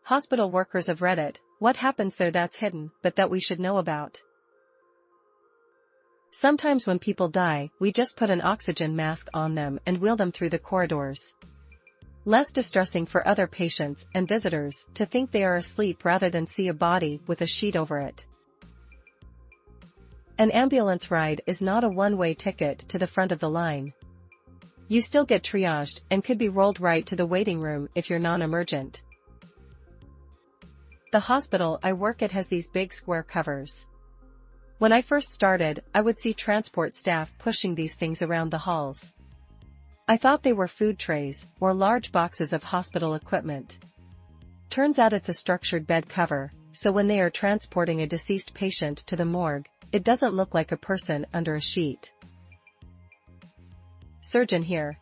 Hospital workers of Reddit, what happens there that's hidden, but that we should know about? Sometimes when people die, we just put an oxygen mask on them and wheel them through the corridors. Less distressing for other patients and visitors to think they are asleep rather than see a body with a sheet over it. An ambulance ride is not a one-way ticket to the front of the line. You still get triaged and could be rolled right to the waiting room if you're non-emergent. The hospital I work at has these big square covers. When I first started, I would see transport staff pushing these things around the halls. I thought they were food trays, or large boxes of hospital equipment. Turns out it's a structured bed cover, so when they are transporting a deceased patient to the morgue, it doesn't look like a person under a sheet. Surgeon here.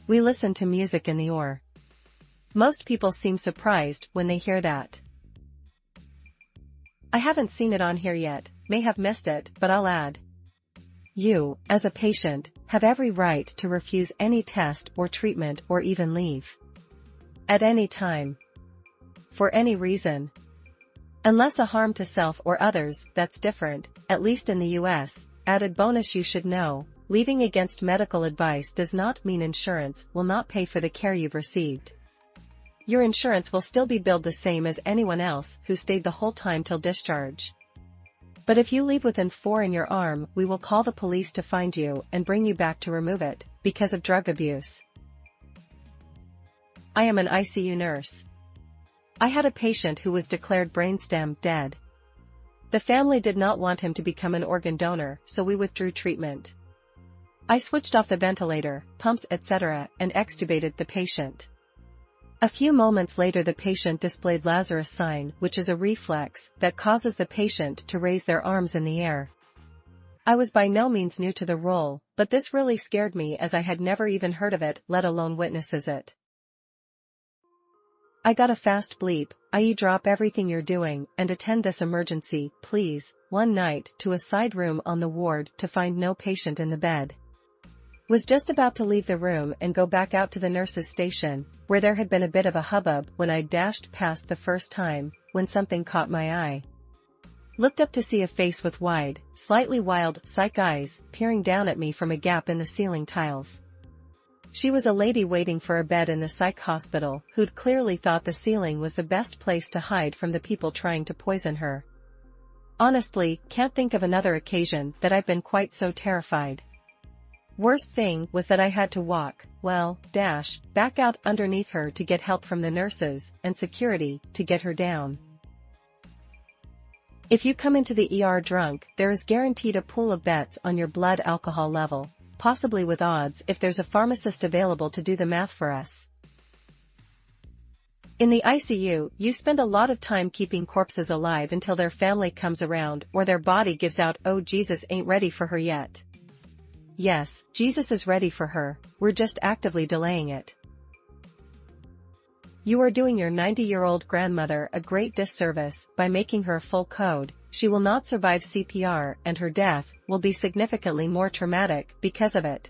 We listen to music in the OR. Most people seem surprised when they hear that. I haven't seen it on here yet, may have missed it, but I'll add. You, as a patient, have every right to refuse any test or treatment or even leave. At any time. For any reason. Unless a harm to self or others, that's different, at least in the US. Added bonus you should know, leaving against medical advice does not mean insurance will not pay for the care you've received. Your insurance will still be billed the same as anyone else who stayed the whole time till discharge. But if you leave within 4 in your arm, we will call the police to find you and bring you back to remove it, because of drug abuse. I am an ICU nurse. I had a patient who was declared brainstem dead. The family did not want him to become an organ donor, so we withdrew treatment. I switched off the ventilator, pumps etc. and extubated the patient. A few moments later the patient displayed Lazarus sign, which is a reflex that causes the patient to raise their arms in the air. I was by no means new to the role, but this really scared me as I had never even heard of it, let alone witnesses it. I got a fast bleep, i.e. drop everything you're doing and attend this emergency, please, one night to a side room on the ward to find no patient in the bed. Was just about to leave the room and go back out to the nurse's station, where there had been a bit of a hubbub when I dashed past the first time, when something caught my eye. Looked up to see a face with wide, slightly wild, psych eyes, peering down at me from a gap in the ceiling tiles. She was a lady waiting for a bed in the psych hospital, who'd clearly thought the ceiling was the best place to hide from the people trying to poison her. Honestly, can't think of another occasion that I've been quite so terrified. Worst thing was that I had to walk, back out underneath her to get help from the nurses and security to get her down. If you come into the ER drunk, there is guaranteed a pool of bets on your blood alcohol level, possibly with odds if there's a pharmacist available to do the math for us. In the ICU, you spend a lot of time keeping corpses alive until their family comes around or their body gives out, "Oh, Jesus ain't ready for her yet." Yes, Jesus is ready for her, we're just actively delaying it. You are doing your 90-year-old grandmother a great disservice by making her a full code. She will not survive CPR and her death will be significantly more traumatic because of it.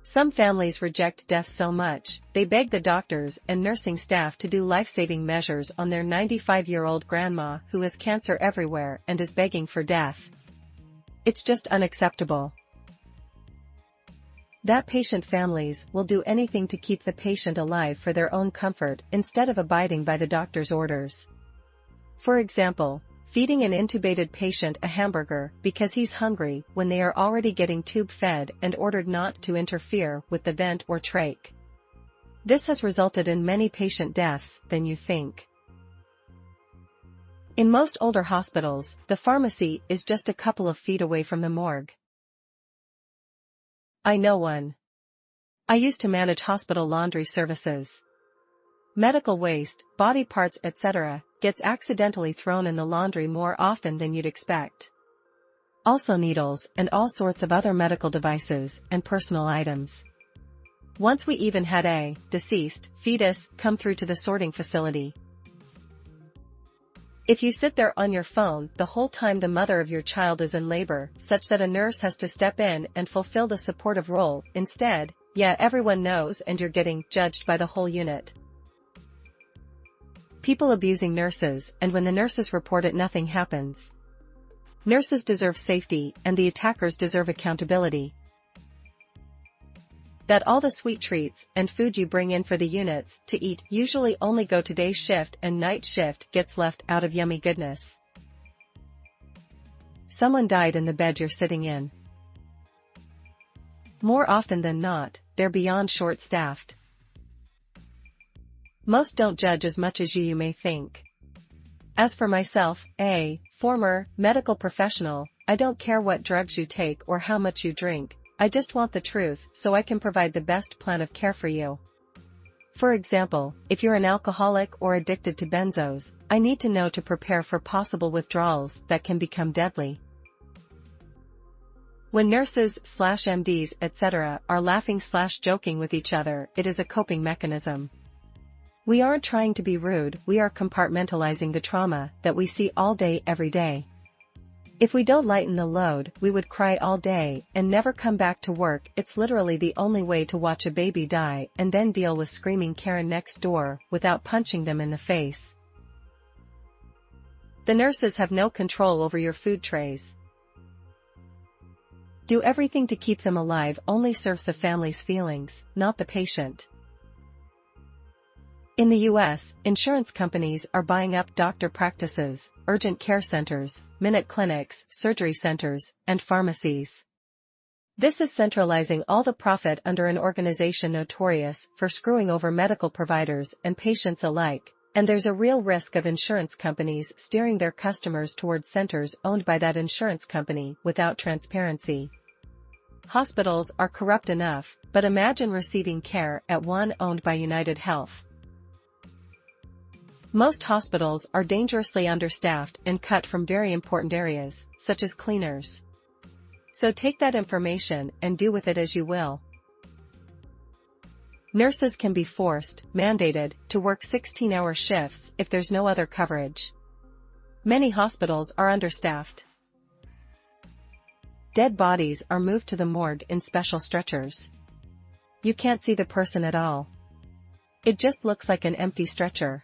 Some families reject death so much, they beg the doctors and nursing staff to do life-saving measures on their 95-year-old grandma who has cancer everywhere and is begging for death. It's just unacceptable. That patient families will do anything to keep the patient alive for their own comfort instead of abiding by the doctor's orders. For example, feeding an intubated patient a hamburger because he's hungry when they are already getting tube-fed and ordered not to interfere with the vent or trach. This has resulted in many patient deaths than you think. In most older hospitals, the pharmacy is just a couple of feet away from the morgue. I know one. I used to manage hospital laundry services. Medical waste, body parts etc., gets accidentally thrown in the laundry more often than you'd expect. Also needles and all sorts of other medical devices and personal items. Once we even had a deceased fetus come through to the sorting facility. If you sit there on your phone the whole time the mother of your child is in labor, such that a nurse has to step in and fulfill the supportive role instead, yeah, everyone knows and you're getting judged by the whole unit. People abusing nurses, and when the nurses report it, nothing happens. Nurses deserve safety, and the attackers deserve accountability. That all the sweet treats and food you bring in for the units to eat usually only go to day shift and night shift gets left out of yummy goodness. Someone died in the bed you're sitting in. More often than not, they're beyond short-staffed. Most don't judge as much as you may think. As for myself, a former medical professional, I don't care what drugs you take or how much you drink. I just want the truth so I can provide the best plan of care for you. For example, if you're an alcoholic or addicted to benzos, I need to know to prepare for possible withdrawals that can become deadly. When nurses/MDs etc. are laughing/joking with each other, it is a coping mechanism. We aren't trying to be rude, we are compartmentalizing the trauma that we see all day every day. If we don't lighten the load, we would cry all day and never come back to work. It's literally the only way to watch a baby die and then deal with screaming Karen next door without punching them in the face. The nurses have no control over your food trays. Do everything to keep them alive only serves the family's feelings, not the patient. In the US, insurance companies are buying up doctor practices, urgent care centers, minute clinics, surgery centers, and pharmacies. This is centralizing all the profit under an organization notorious for screwing over medical providers and patients alike, and there's a real risk of insurance companies steering their customers towards centers owned by that insurance company without transparency. Hospitals are corrupt enough, but imagine receiving care at one owned by United Health. Most hospitals are dangerously understaffed and cut from very important areas, such as cleaners. So take that information and do with it as you will. Nurses can be forced, mandated, to work 16-hour shifts if there's no other coverage. Many hospitals are understaffed. Dead bodies are moved to the morgue in special stretchers. You can't see the person at all. It just looks like an empty stretcher.